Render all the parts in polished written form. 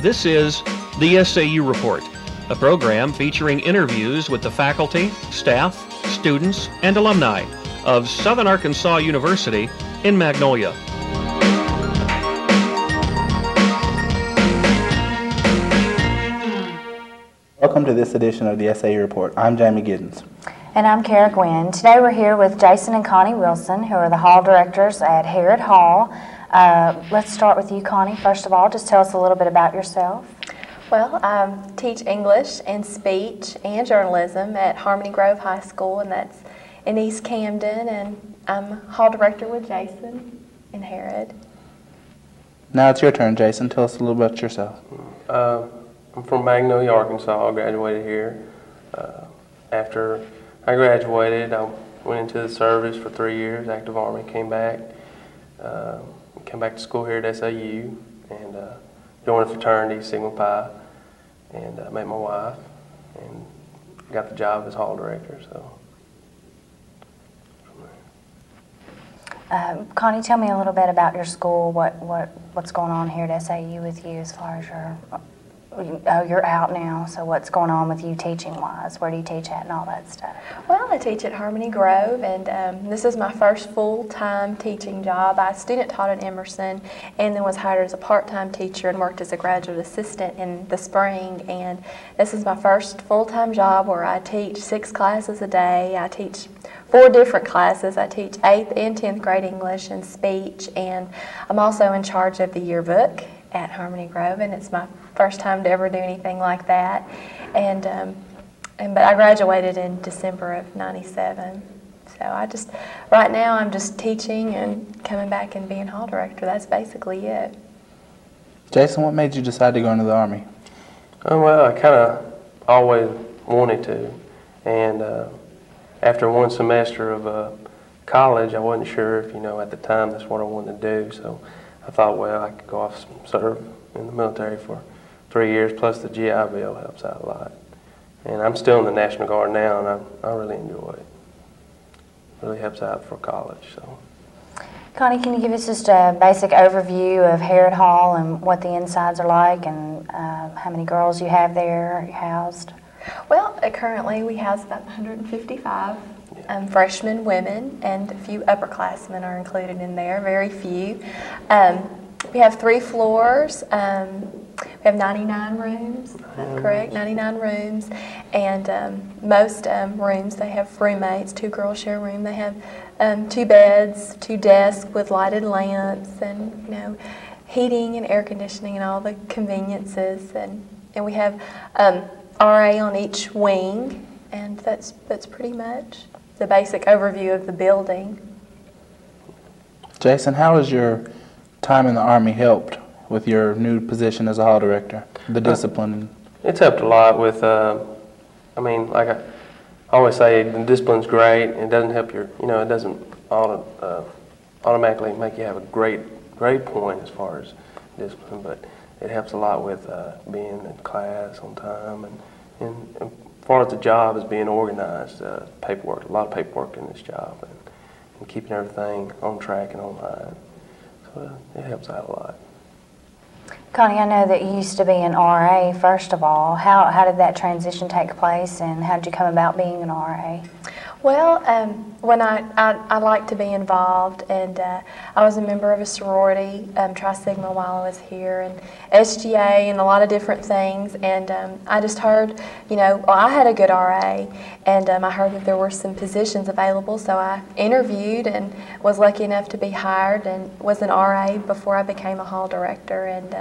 This is the SAU Report, a program featuring interviews with the faculty, staff, students, and alumni of Southern Arkansas University in Magnolia. Welcome to this edition of the SAU Report. I'm Jamey Giddens. And I'm Cara, Guinn. Today we're here with Jason and Connie Wilson, who are the hall directors at Harrod Hall. Let's start with you, Connie. First of all, just tell us a little bit about yourself. Well, I teach English and speech and journalism at Harmony Grove High School, and that's in East Camden, and I'm hall director with Jason in Harrod. Now it's your turn, Jason. Tell us a little about yourself. I'm from Magnolia, Arkansas. I graduated here. After I graduated, I went into the service for 3 years, active Army, came back to school here at SAU, and joined a fraternity, Sigma Pi, and met my wife, and got the job as hall director. So, Connie, tell me a little bit about your school. What's going on here at SAU with you as far as you're out now, so what's going on with you teaching-wise? Where do you teach at and all that stuff? Well, I teach at Harmony Grove, and this is my first full-time teaching job. I student taught at Emerson and then was hired as a part-time teacher and worked as a graduate assistant in the spring, and this is my first full-time job where I teach 6 classes a day. I teach 4 different classes. I teach 8th and 10th grade English and speech, and I'm also in charge of the yearbook at Harmony Grove, and it's my first time to ever do anything like that. But I graduated in December of '97. So right now I'm just teaching and coming back and being hall director. That's basically it. Jason, what made you decide to go into the Army? Well, I kind of always wanted to, and after 1 semester of college, I wasn't sure if, at the time that's what I wanted to do. So I thought, well, I could go off and serve in the military for 3 years, plus the GI Bill helps out a lot. And I'm still in the National Guard now, and I really enjoy it. It really helps out for college. So, Connie, can you give us just a basic overview of Harrod Hall and what the insides are like, and how many girls you have there housed? Well, currently we house about 155 freshmen women, and a few upperclassmen are included in there, very few. We have 3 floors. We have 99 rooms, correct? 99 rooms, and most rooms, they have roommates. 2 girls share a room. They have 2 beds, 2 desks with lighted lamps, and heating and air conditioning and all the conveniences. And we have RA on each wing, and that's pretty much the basic overview of the building. Jason, how has your time in the Army helped with your new position as a hall director, the discipline? It's helped a lot with, like I always say, the discipline's great. It doesn't help your, it doesn't automatically make you have a great point as far as discipline, but it helps a lot with being in class on time, and as far as the job is being organized, paperwork, a lot of paperwork in this job, and keeping everything on track and online. So it helps out a lot. Connie, I know that you used to be an RA, first of all. How did that transition take place, and how did you come about being an RA? Well, when I like to be involved, and I was a member of a sorority, Tri Sigma, while I was here, and SGA, and a lot of different things. And I just heard, I had a good RA, and I heard that there were some positions available, so I interviewed and was lucky enough to be hired, and was an RA before I became a hall director. And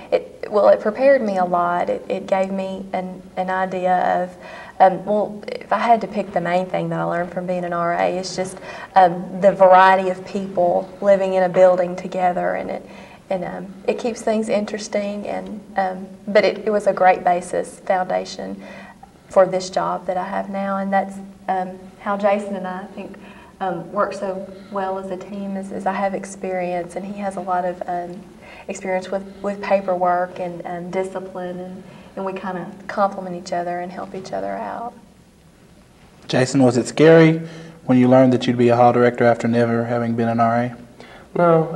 it prepared me a lot. It gave me an idea of, if I had to pick the main thing that I learned from being an RA, it's just the variety of people living in a building together, and it keeps things interesting. But it was a great foundation for this job that I have now, and that's how Jason and I think work so well as a team. Is I have experience, and he has a lot of experience with paperwork and discipline, and we kind of complement each other and help each other out. Jason, was it scary when you learned that you'd be a hall director after never having been an RA? No,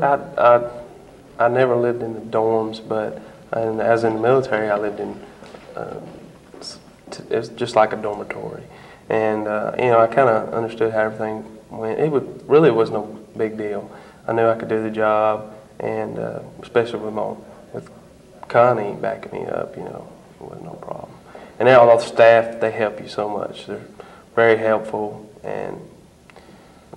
I never lived in the dorms, but And as in the military, I lived in, it's just like a dormitory. And, you know, I kind of understood how everything went. Really was no big deal. I knew I could do the job, and especially with Connie backing me up, you know, it wasn't no problem. And all the staff, they help you so much. They're very helpful and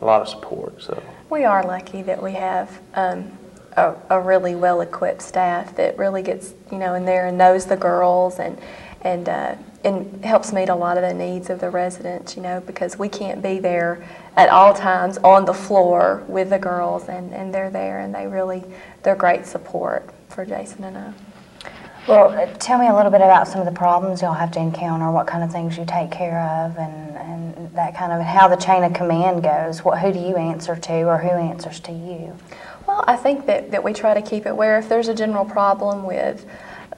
a lot of support. So we are lucky that we have a really well-equipped staff that really gets, you know, in there and knows the girls and helps meet a lot of the needs of the residents, you know, because we can't be there at all times on the floor with the girls, and they're there, and they're great support for Jason and I. Well, tell me a little bit about some of the problems you'll have to encounter, what kind of things you take care of, and that kind of, how the chain of command goes. Who do you answer to, or who answers to you? Well, I think that we try to keep it where if there's a general problem with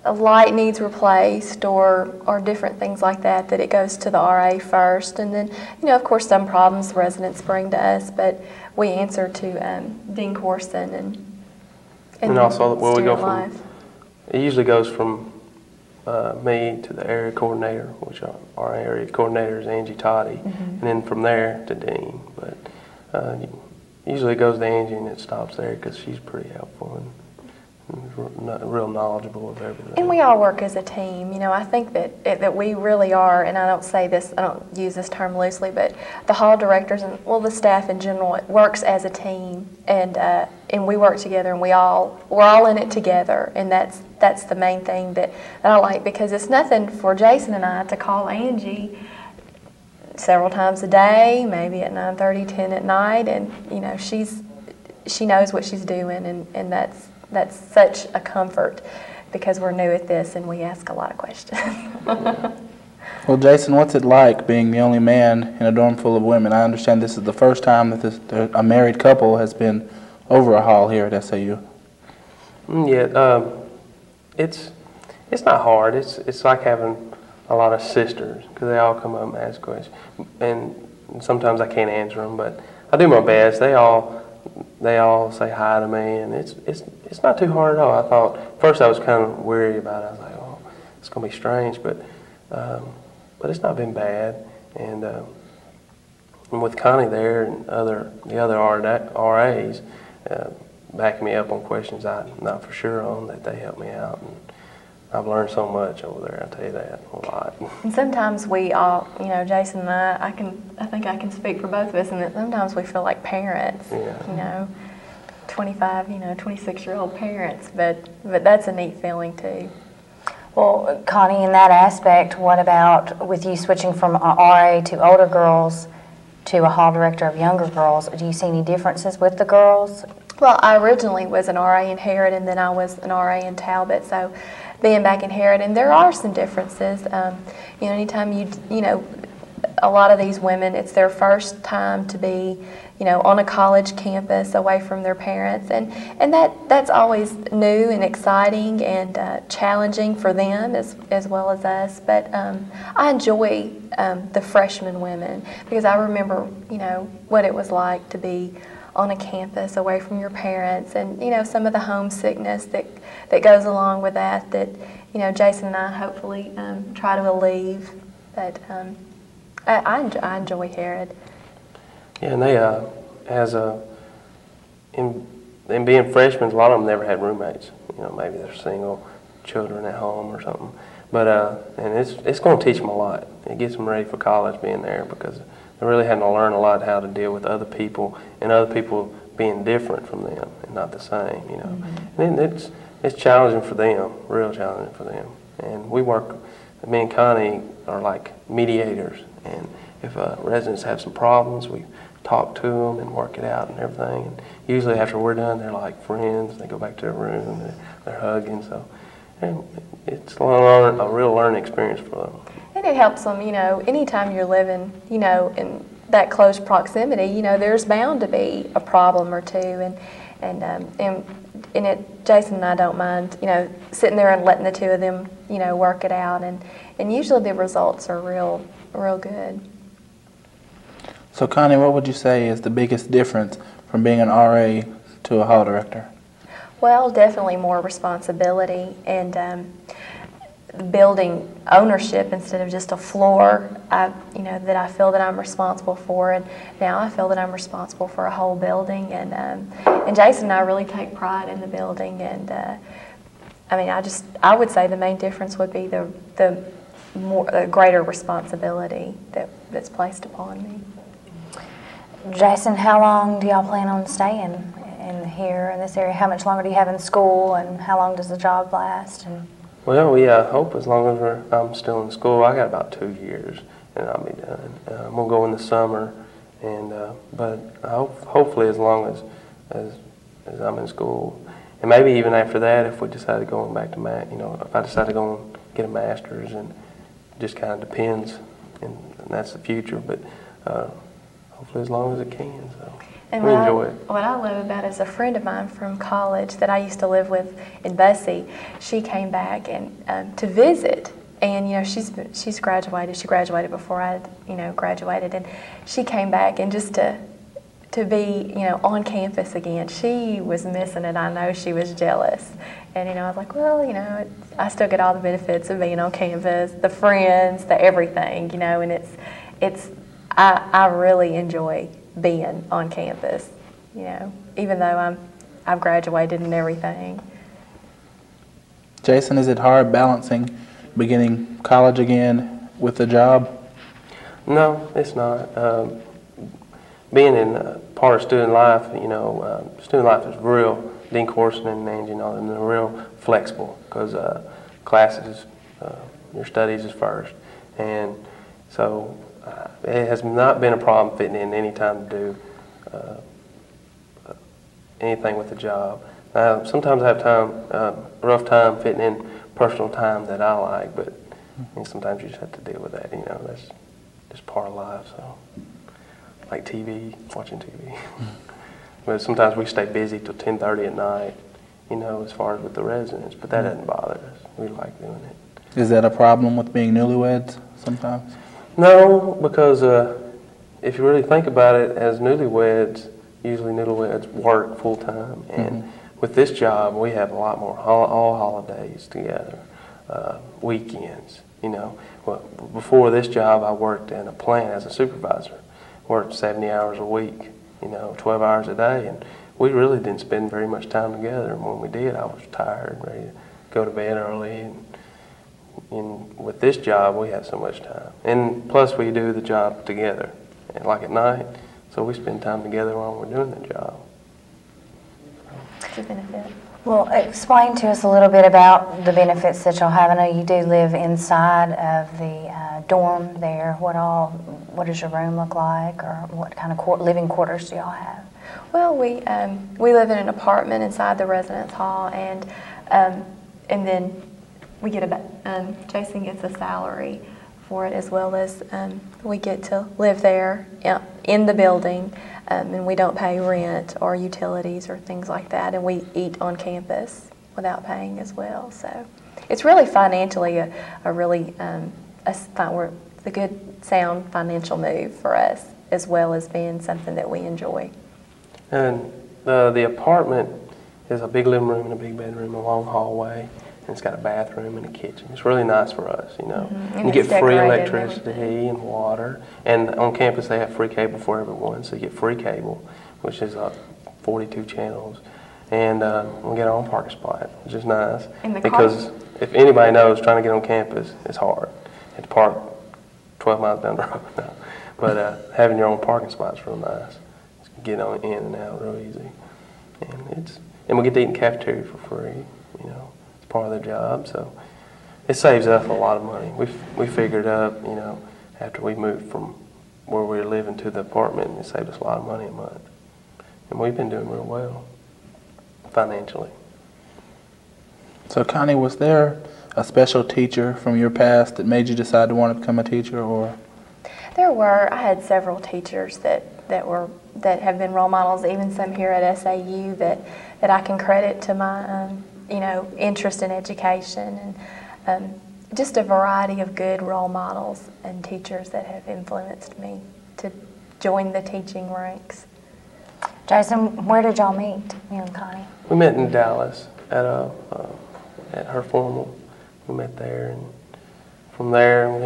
a light needs replaced or different things like that, that it goes to the RA first. And then, you know, of course, some problems the residents bring to us, but we answer to Dean Corson and also, well, we go from, Life. It usually goes from me to the area coordinator, which our area coordinator is Angie Toddy, and then from there to Dean. But usually it goes to Angie and it stops there because she's pretty helpful and real knowledgeable of everything. And we all work as a team. You know, I think that we really are, and I don't say this, I don't use this term loosely, but the hall directors and, well, the staff in general, it works as a team, and we work together, and we're all in it together, and that's the main thing that I like, because it's nothing for Jason and I to call Angie several times a day, maybe at 9:30, 10 at night, and you know, she knows what she's doing, and that's such a comfort, because we're new at this and we ask a lot of questions. Well, Jason, what's it like being the only man in a dorm full of women? I understand this is the first time that a married couple has been over a hall here at SAU. Yeah, it's not hard. It's like having a lot of sisters, because they all come up and ask questions, and sometimes I can't answer them, but I do my best. They all say hi to me, and it's not too hard at all. I thought first I was kind of weary about it. I was like, oh, it's gonna be strange, but it's not been bad. And with Connie there and the other RAs backing me up on questions I'm not for sure on, that they help me out. And I've learned so much over there, I'll tell you that, a lot. And sometimes we all, you know, Jason and I think I can speak for both of us, and that sometimes we feel like parents, Yeah. you know, 25, you know, 26-year-old parents, but that's a neat feeling too. Well, Connie, in that aspect, what about with you switching from a RA to older girls to a hall director of younger girls? Do you see any differences with the girls? Well, I originally was an RA in Harrod, and then I was an RA in Talbot, so being back in Harrod, and there are some differences. You know, anytime you know, a lot of these women, it's their first time to be, you know, on a college campus away from their parents, and that's always new and exciting and challenging for them as well as us. But I enjoy the freshman women, because I remember, you know, what it was like to be on a campus away from your parents, and you know, some of the homesickness that goes along with that, you know, Jason and I hopefully try to alleviate. But I enjoy Harrod. Yeah, and they in being freshmen, a lot of them never had roommates. You know, maybe they're single children at home or something. But and it's going to teach them a lot. It gets them ready for college being there, because they really had to learn a lot how to deal with other people, and other people being different from them and not the same, you know. Mm-hmm. And it's challenging for them, real challenging for them. And we work, me and Connie are like mediators, and if residents have some problems, we talk to them and work it out and everything. And usually after we're done, they're like friends. They go back to their room, and they're hugging. So and it's a real learning experience for them. And it helps them, you know, anytime you're living, you know, in that close proximity, you know, there's bound to be a problem or two, and Jason and I don't mind, you know, sitting there and letting the two of them, you know, work it out, and usually the results are real good. So Connie, what would you say is the biggest difference from being an RA to a hall director? Well, definitely more responsibility and building ownership instead of just a floor. That I feel that I'm responsible for, and now I feel that I'm responsible for a whole building. And Jason and I really take pride in the building. And I would say the main difference would be the greater responsibility that's placed upon me. Jason, how long do y'all plan on staying in here in this area? How much longer do you have in school, and how long does the job last? Well, we hope as long as I'm still in school. I got about 2 years, and I'll be done. I'm gonna go in the summer, and but hopefully as long as I'm in school, and maybe even after that, if we decide to go back to if I decide to go and get a master's, and just kind of depends, and that's the future. But hopefully as long as it can. So. And we enjoy it. What I love about it is a friend of mine from college that I used to live with in Bussy. She came back and to visit, and she's graduated. She graduated before I graduated, and she came back, and just to be on campus again. She was missing it. I know she was jealous, and I was like, well, I still get all the benefits of being on campus, the friends, the everything, and I really enjoy being on campus, even though I've graduated and everything. Jason, is it hard balancing beginning college again with the job? No, it's not. Being in part of student life, student life is real. Dean Corson and Angie and all them, they're real flexible because classes, your studies is first, and so. It has not been a problem fitting in any time to do anything with the job. Sometimes I have rough time fitting in personal time that I like, but sometimes you just have to deal with that. That's just part of life. So, like TV, watching TV. But sometimes we stay busy till 10:30 at night. As far as with the residents, but that doesn't bother us. We like doing it. Is that a problem with being newlyweds sometimes? No, because if you really think about it, as newlyweds, usually newlyweds work full time, and with this job, we have a lot more all holidays together, weekends. Well, before this job, I worked in a plant as a supervisor, worked 70 hours a week, 12 hours a day, and we really didn't spend very much time together. And when we did, I was tired, ready to go to bed early. And with this job, we have so much time. And plus, we do the job together, and like at night, so we spend time together while we're doing the job. It's a benefit. Well, explain to us a little bit about the benefits that you'll have. I know you do live inside of the dorm there. What does your room look like, or what kind of living quarters do y'all have? Well, we live in an apartment inside the residence hall, and then we get Jason gets a salary for it, as well as we get to live there in the building, and we don't pay rent or utilities or things like that, and we eat on campus without paying as well. So it's really financially a good, sound financial move for us, as well as being something that we enjoy. And the apartment is a big living room and a big bedroom, a long hallway. And it's got a bathroom and a kitchen. It's really nice for us, And you get free electricity and water. And on campus they have free cable for everyone, so you get free cable, which is 42 channels. And we get our own parking spot, which is nice. Because if anybody knows, trying to get on campus is hard. You have to park 12 miles down the road now. But having your own parking spot is real nice. You can get on in and out real easy. And we get to eat in the cafeteria for free, part of their job, so it saves us a lot of money. We figured out, after we moved from where we were living to the apartment, it saved us a lot of money a month, and we've been doing real well financially. So, Connie, was there a special teacher from your past that made you decide to want to become a teacher, or? There were. I had several teachers that have been role models, even some here at SAU that I can credit to my interest in education, and just a variety of good role models and teachers that have influenced me to join the teaching ranks. Jason, where did y'all meet, you and Connie? We met in Dallas at her formal. We met there, and from there we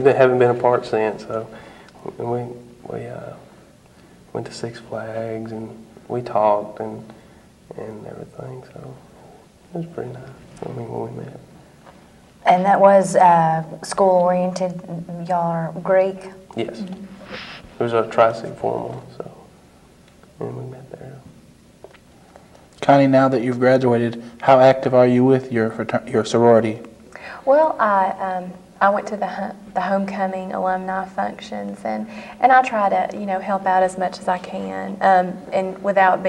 haven't been apart since. So we went to Six Flags, and we talked and everything. So it was pretty nice. I mean, when we met. And that was school-oriented? Y'all are Greek? Yes. It was a tri-sig formal, so, and we met there. Connie, now that you've graduated, how active are you with your sorority? Well, I went to the homecoming alumni functions, and I try to, you know, help out as much as I can, and without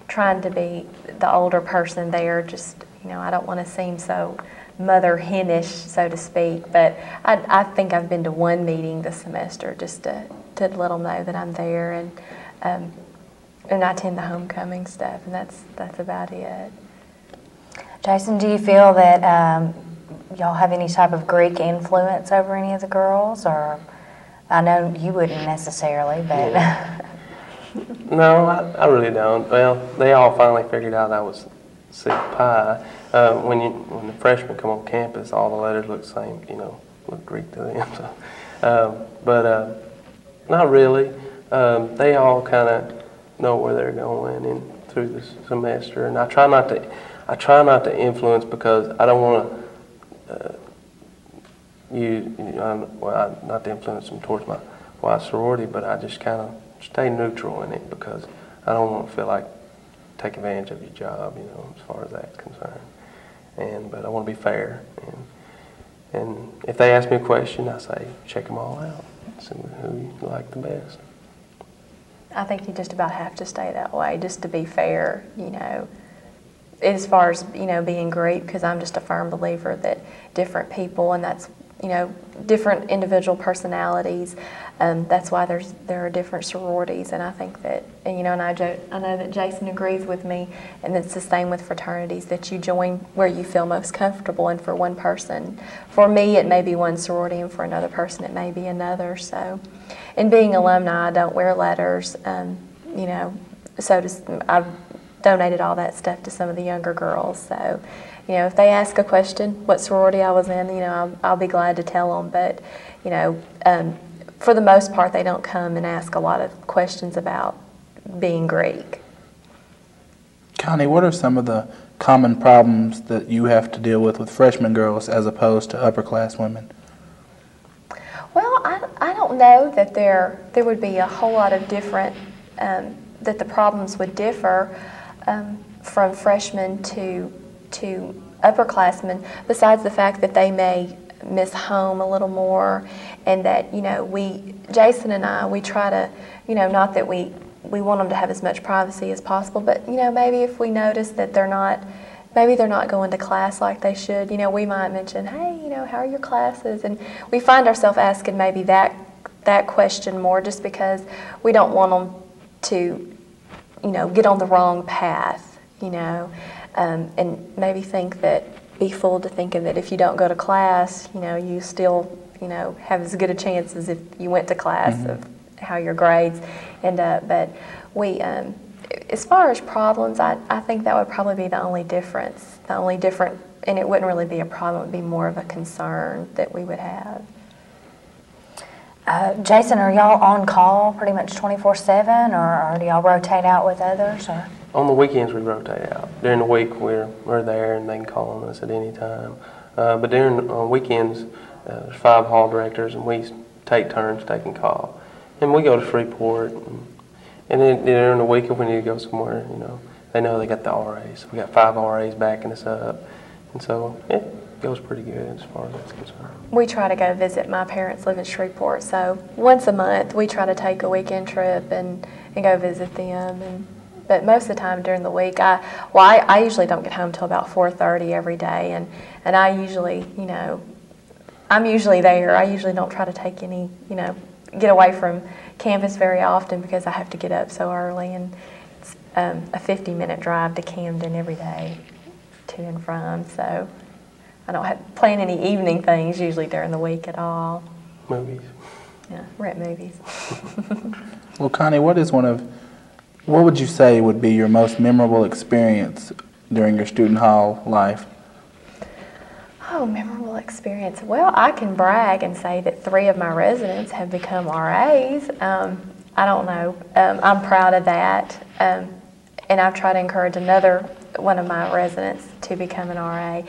trying to be the older person there. Just, you know, I don't want to seem so mother henish, so to speak, but I think I've been to one meeting this semester just to let them know that I'm there, and I attend the homecoming stuff, and that's about it. Jason, do you feel that y'all have any type of Greek influence over any of the girls, or I know you wouldn't necessarily, but yeah. No, I really don't. Well, they all finally figured out I was sick pie. When the freshmen come on campus, all the letters look the same, you know, look Greek to them. So, but not really. They all kind of know where they're going and through this semester, and I try not to influence, because I don't want to not to influence them towards my sorority, but I just kind of stay neutral in it, because I don't want to feel like take advantage of your job, you know, as far as that's concerned. But I want to be fair, and if they ask me a question, I say check them all out, see who you like the best. I think you just about have to stay that way, just to be fair, you know, as far as, you know, being Greek, because I'm just a firm believer that different people, and that's, you know, different individual personalities, that's why there are different sororities, and I think that, and, you know, and I know that Jason agrees with me, and it's the same with fraternities, that you join where you feel most comfortable, and for one person, for me it may be one sorority, and for another person it may be another. So, and being alumni, I don't wear letters, you know, so I've donated all that stuff to some of the younger girls, so, you know, if they ask a question, what sorority I was in, you know, I'll be glad to tell them, but, you know, for the most part, they don't come and ask a lot of questions about being Greek. Connie, what are some of the common problems that you have to deal with freshman girls as opposed to upper-class women? Well, I don't know that there would be a whole lot of different, that the problems would differ from freshmen to upperclassmen, besides the fact that they may miss home a little more, and that, you know, Jason and I, we try to, you know, not that we want them to have as much privacy as possible, but, you know, maybe if we notice that maybe they're not going to class like they should, you know, we might mention, hey, you know, how are your classes? And we find ourselves asking maybe that question more, just because we don't want them to, you know, get on the wrong path, you know, and maybe be fooled to thinking that if you don't go to class, you know, you still, you know, have as good a chance as if you went to class of how your grades. And but we, as far as problems, I think that would probably be the only difference. And it wouldn't really be a problem. It would be more of a concern that we would have. Jason, are y'all on call pretty much 24/7, or do y'all rotate out with others? Or? On the weekends, we rotate out. During the week, we're there, and they can call on us at any time. But during weekends, there's 5 hall directors, and we take turns taking call. And we go to Shreveport, and then during the week, if we need to go somewhere, you know, they know they got the RAs. We got 5 RAs backing us up, and so it goes pretty good as far as that's concerned. We try to go visit. My parents live in Shreveport, so once a month we try to take a weekend trip and go visit them. But most of the time during the week, I usually don't get home till about 4:30 every day, and I usually, you know, I'm usually there. I usually don't try to take any, you know, get away from campus very often, because I have to get up so early, and it's a 50-minute drive to Camden every day, to and from, so I don't plan any evening things usually during the week at all. Movies. Yeah, rent movies. Well, Connie, what is one of What would you say would be your most memorable experience during your student hall life? Oh, memorable experience. Well, I can brag and say that 3 of my residents have become RAs. I don't know. I'm proud of that. And I've tried to encourage another one of my residents to become an RA.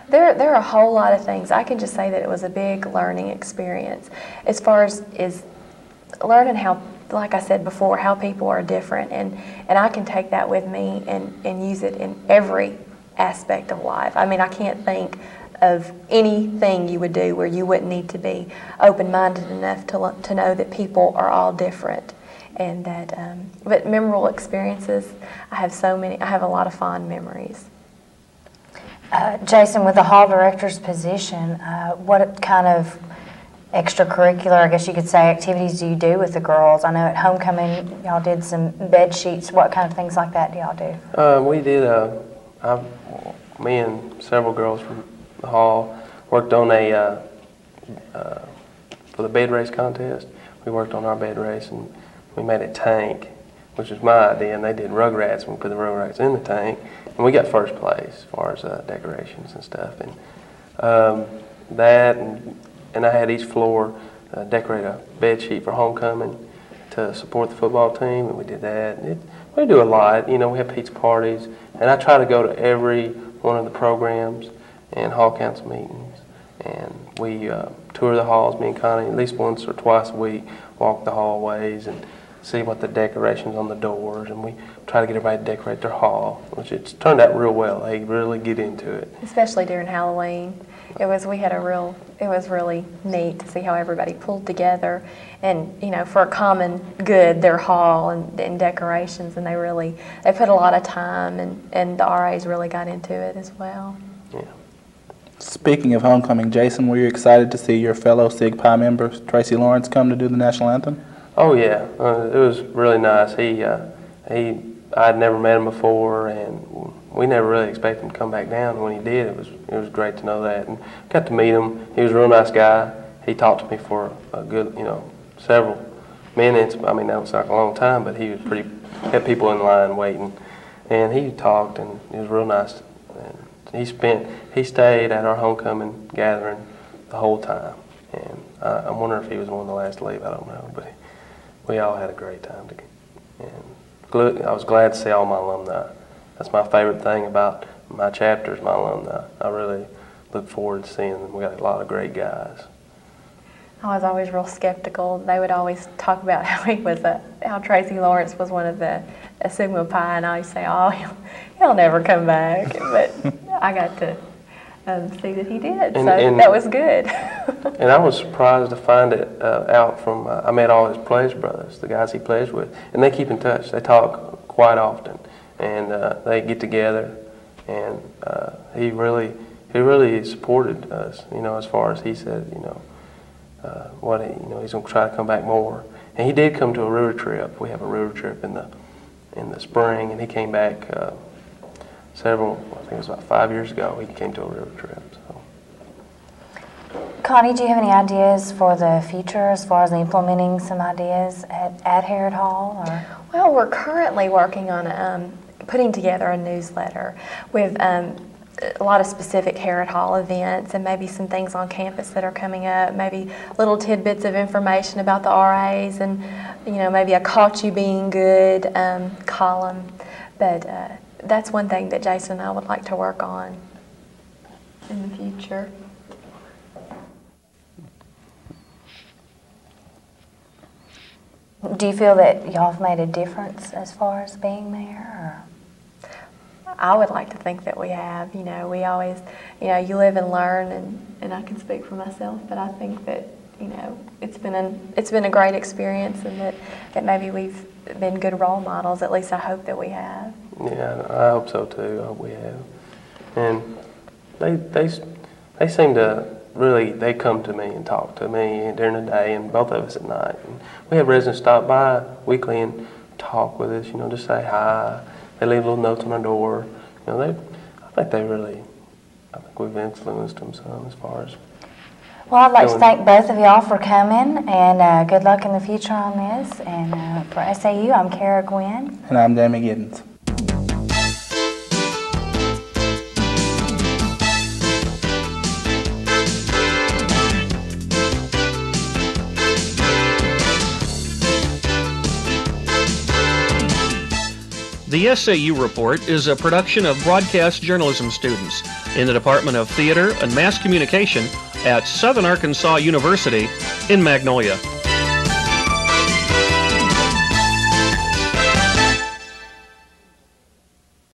There are a whole lot of things. I can just say that it was a big learning experience as far as learning how, like I said before, how people are different. And I can take that with me and use it in every aspect of life. I mean, I can't think of anything you would do where you wouldn't need to be open-minded enough to know that people are all different. And that, but memorable experiences, I have a lot of fond memories. Jason, with the hall director's position, what kind of extracurricular, I guess you could say, activities do you do with the girls? I know at homecoming y'all did some bed sheets. What kind of things like that do y'all do? We did, me and several girls from the hall worked on for the bed race contest. We worked on our bed race and we made a tank, which was my idea, and they did Rugrats, and we put the Rugrats in the tank, and we got first place as far as decorations and stuff. And that, and I had each floor decorate a bed sheet for homecoming to support the football team, and we did that. We do a lot. You know, we have pizza parties, and I try to go to every one of the programs and hall council meetings, and we tour the halls, me and Connie, at least once or twice a week, walk the hallways and see what the decorations on the doors, and we try to get everybody to decorate their hall, which it's turned out real well. They really get into it. Especially during Halloween. It was really neat to see how everybody pulled together and, you know, for a common good, their hall and decorations, and they put a lot of time, and the RAs really got into it as well. Yeah. Speaking of homecoming, Jason, were you excited to see your fellow Sig Pi member, Tracy Lawrence, come to do the national anthem? Oh yeah, it was really nice. I'd never met him before, and we never really expected him to come back down. When he did, it was great to know that, and got to meet him. He was a real nice guy. He talked to me for a good, several minutes. I mean, that was like a long time, but he was had people in line waiting, and he talked, and it was real nice. And he stayed at our homecoming gathering the whole time, and I wonder if he was one of the last to leave. I don't know, but we all had a great time together. And I was glad to see all my alumni. That's my favorite thing about my chapter is my alumni. I really look forward to seeing them. We got a lot of great guys. I was always real skeptical. They would always talk about how Tracy Lawrence was one of the Sigma Pi, and I always say, oh, he'll never come back. But I got to see that he did, so that was good. And I was surprised to find it out from, I met all his pledge brothers, the guys he pledged with, and they keep in touch. They talk quite often, and they get together, and he really supported us, as far as he said, he's going to try to come back more. And he did come to a river trip. We have a river trip in the spring, and he came back I think it was about 5 years ago, he came to a river trip. So. Connie, do you have any ideas for the future as far as implementing some ideas at Harrod Hall? Or? Well, we're currently working on putting together a newsletter with a lot of specific Harrod Hall events and maybe some things on campus that are coming up, maybe little tidbits of information about the RAs and, maybe a caught you being good column. But that's one thing that Jason and I would like to work on in the future. Do you feel that y'all have made a difference as far as being there? Or? I would like to think that we have. We always, you live and learn, and I can speak for myself, but I think that, it's been a great experience, and that maybe we've been good role models. At least I hope that we have. Yeah, I hope so too. I hope we have. And they seem to really, they come to me and talk to me during the day, and both of us at night. And we have residents stop by weekly and talk with us, just say hi. They leave little notes on our door. I think we've influenced them some as far as. Well, I'd like to thank both of y'all for coming, and good luck in the future on this. And for SAU, I'm Cara Guinn. And I'm Jamey Giddens. The SAU Report is a production of broadcast journalism students in the Department of Theater and Mass Communication at Southern Arkansas University in Magnolia.